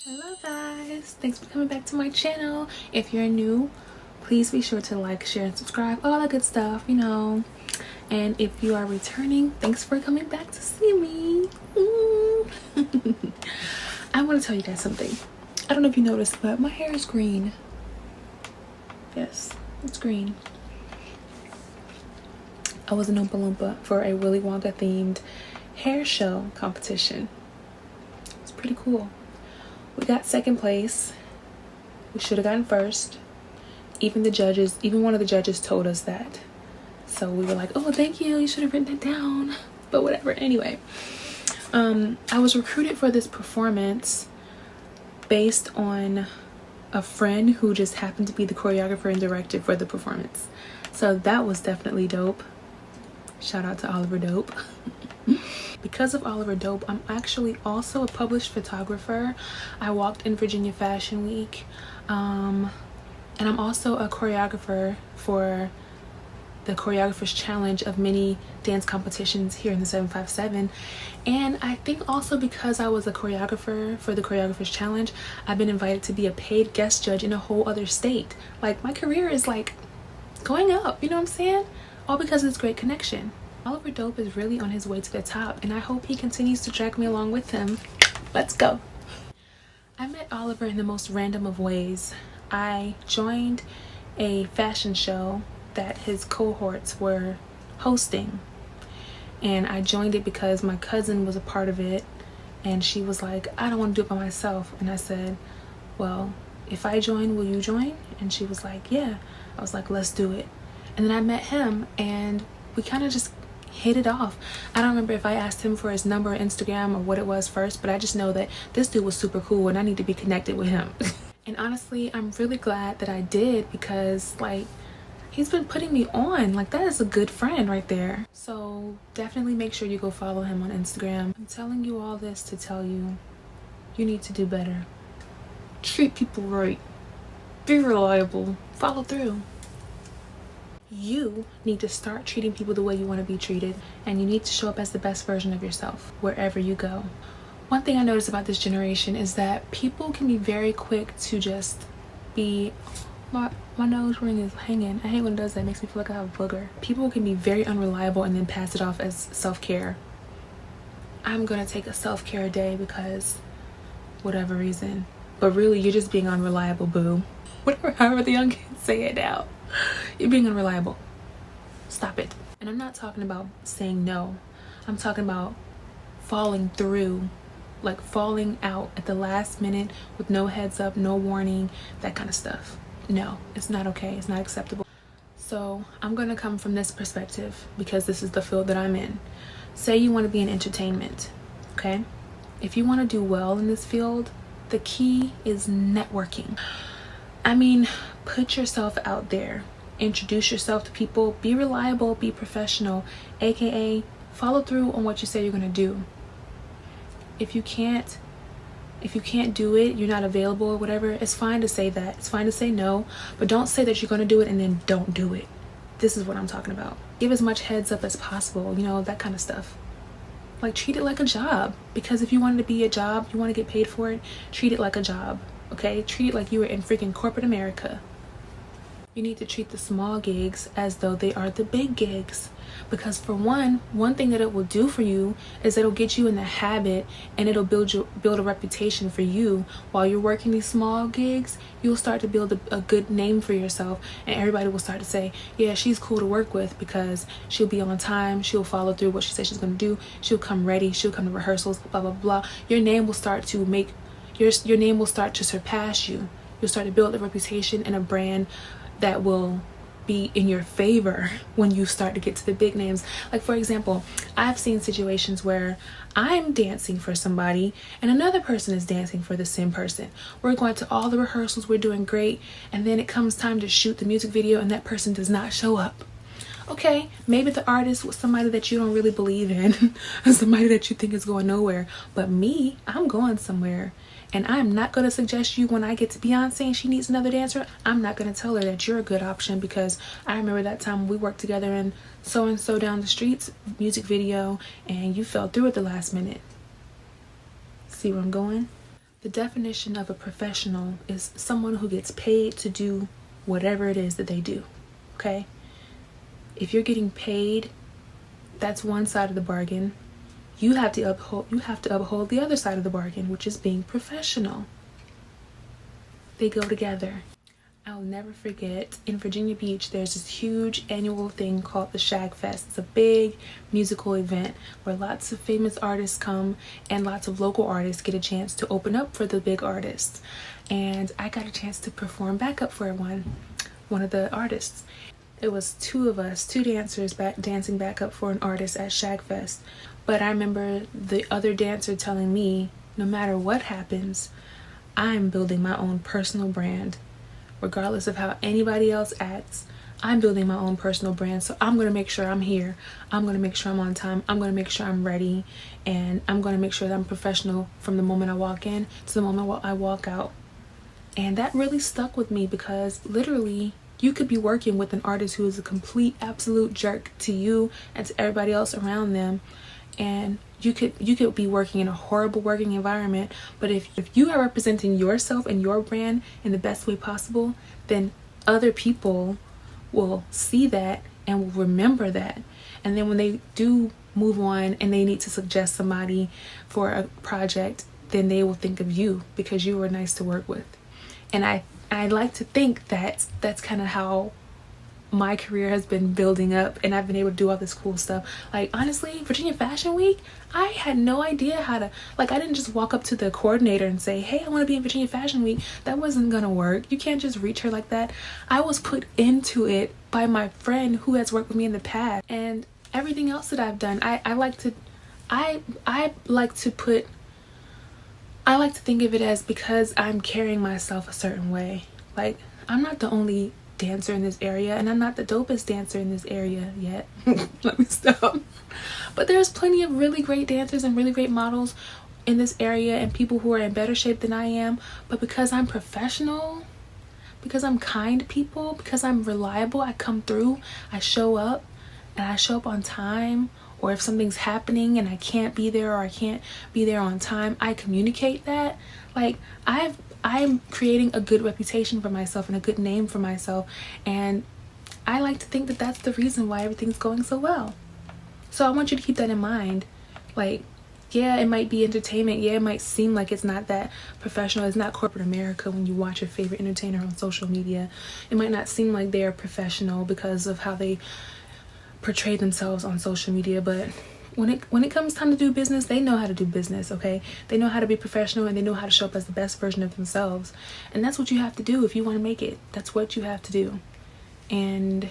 Hello guys, thanks for coming back to my channel. If you're new, please be sure to like, share, and subscribe, all that good stuff, you know. And if you are returning, thanks for coming back to see me. I want to tell you guys something. I don't know if you noticed, but my hair is green. Yes, it's green. I was an Oompa Loompa for a Willy Wonka themed hair show competition. It's pretty cool. We got second place. We should have gotten first. Even one of the judges told us that. So we were like, oh, thank you. You should have written it down. But whatever. Anyway, I was recruited for this performance based on a friend who just happened to be the choreographer and director for the performance. So that was definitely dope. Shout out to Oliver Dope. Because of Oliver Dope, I'm actually also a published photographer. I walked in Virginia Fashion Week. And I'm also a choreographer for the Choreographers Challenge of many dance competitions here in the 757. And I think also because I was a choreographer for the Choreographers Challenge, I've been invited to be a paid guest judge in a whole other state. Like, my career is like going up, you know what I'm saying? All because of this great connection. Oliver Dope is really on his way to the top, and I hope he continues to drag me along with him. Let's go. I met Oliver in the most random of ways. I joined a fashion show that his cohorts were hosting, and I joined it because my cousin was a part of it, and she was like, I don't want to do it by myself. And I said, well, if I join, will you join? And she was like, yeah. I was like, let's do it. And then I met him, and we kind of just hit it off. I don't remember if I asked him for his number or Instagram or what it was first, but I just know that this dude was super cool and I need to be connected with him. And honestly, I'm really glad that I did, because like, he's been putting me on. Like, that is a good friend right there. So definitely make sure you go follow him on Instagram. I'm telling you all this to tell you, you need to do better. Treat people right. Be reliable. Follow through. You need to start treating people the way you want to be treated, and you need to show up as the best version of yourself wherever you go. One thing I notice about this generation is that people can be very quick to just be, my nose ring is hanging. I hate when it does that. It makes me feel like I have a booger. People can be very unreliable and then pass it off as self-care. I'm gonna take a self-care day because whatever reason, but really you're just being unreliable, boo. Whatever, however the young kids say it now. You're being unreliable. Stop it. And I'm not talking about saying no. I'm talking about falling through, like falling out at the last minute with no heads up, no warning, that kind of stuff. No, it's not okay. It's not acceptable. So I'm going to come from this perspective because this is the field that I'm in. Say you want to be in entertainment, okay? If you want to do well in this field, the key is networking. I mean, put yourself out there, introduce yourself to people, be reliable, be professional, aka follow through on what you say you're gonna do. If you can't do it, you're not available or whatever, it's fine to say that. It's fine to say no, but don't say that you're gonna do it and then don't do it. This is what I'm talking about. Give as much heads up as possible, you know, that kind of stuff. Like, treat it like a job, because if you want it to be a job, you want to get paid for it, treat it like a job. Okay, treat it like you were in freaking corporate America. You need to treat the small gigs as though they are the big gigs, because for one thing that it will do for you is it'll get you in the habit, and it'll build a reputation for you. While you're working these small gigs, you'll start to build a good name for yourself, and everybody will start to say, yeah, she's cool to work with because she'll be on time, she'll follow through what she says she's going to do, she'll come ready, she'll come to rehearsals, blah blah blah. Your name will start to your name will start to surpass you. You'll start to build a reputation and a brand that will be in your favor when you start to get to the big names. Like, for example, I've seen situations where I'm dancing for somebody and another person is dancing for the same person. We're going to all the rehearsals, we're doing great, and then it comes time to shoot the music video and that person does not show up. Okay, maybe the artist was somebody that you don't really believe in, somebody that you think is going nowhere, but me, I'm going somewhere. And I'm not going to suggest you, when I get to Beyonce and she needs another dancer, I'm not going to tell her that you're a good option, because I remember that time we worked together in so-and-so down the streets music video and you fell through at the last minute. See where I'm going? The definition of a professional is someone who gets paid to do whatever it is that they do, okay? If you're getting paid, that's one side of the bargain. You have to uphold the other side of the bargain, which is being professional. They go together. I'll never forget, in Virginia Beach, there's this huge annual thing called the Shag Fest. It's a big musical event where lots of famous artists come and lots of local artists get a chance to open up for the big artists. And I got a chance to perform backup for one of the artists. It was two of us, two dancers dancing backup for an artist at Shag Fest. But I remember the other dancer telling me, no matter what happens, I'm building my own personal brand. Regardless of how anybody else acts, I'm building my own personal brand. So I'm going to make sure I'm here. I'm going to make sure I'm on time. I'm going to make sure I'm ready. And I'm going to make sure that I'm professional from the moment I walk in to the moment I walk out. And that really stuck with me because literally you could be working with an artist who is a complete, absolute jerk to you and to everybody else around them. And you could be working in a horrible working environment, but if you are representing yourself and your brand in the best way possible, then other people will see that and will remember that. And then when they do move on and they need to suggest somebody for a project, then they will think of you because you were nice to work with. And I like to think that that's kind of how my career has been building up, and I've been able to do all this cool stuff. Like, honestly, Virginia Fashion Week, I had no idea how to, like, I didn't just walk up to the coordinator and say, hey, I want to be in Virginia Fashion Week. That wasn't gonna work. You can't just reach her like that. I was put into it by my friend who has worked with me in the past, and everything else that I've done. I like to think of it as because I'm carrying myself a certain way. Like, I'm not the only dancer in this area, and I'm not the dopest dancer in this area yet. Let me stop. But there's plenty of really great dancers and really great models in this area and people who are in better shape than I am. But because I'm professional, because I'm kind to people, because I'm reliable, I come through, I show up, and I show up on time. Or if something's happening and I can't be there, or I can't be there on time, I communicate that. Like, I'm creating a good reputation for myself and a good name for myself, and I like to think that that's the reason why everything's going so well. So I want you to keep that in mind. Like, yeah, it might be entertainment. Yeah, it might seem like it's not that professional. It's not corporate America when you watch your favorite entertainer on social media. It might not seem like they're professional because of how they portray themselves on social media, but when it comes time to do business, they know how to do business, okay? They know how to be professional, and they know how to show up as the best version of themselves. And that's what you have to do if you want to make it. That's what you have to do. And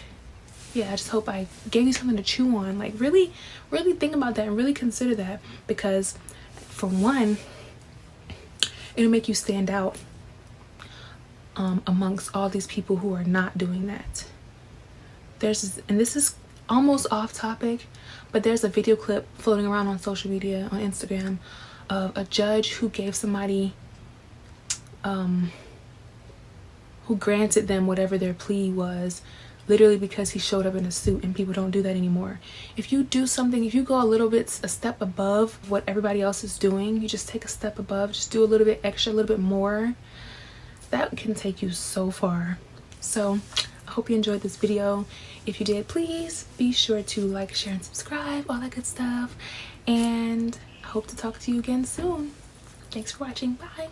yeah, I just hope I gave you something to chew on. Like, really, really think about that and really consider that, because for one, it'll make you stand out amongst all these people who are not doing that. And this is almost off topic, but there's a video clip floating around on social media, on Instagram, of a judge who gave somebody, who granted them whatever their plea was, literally because he showed up in a suit, and people don't do that anymore. If you do something, if you go a step above what everybody else is doing, you just take a step above, just do a little bit extra, a little bit more, that can take you so far. So I hope you enjoyed this video. If you did, please be sure to like, share, and subscribe, all that good stuff. And I hope to talk to you again soon. Thanks for watching. Bye.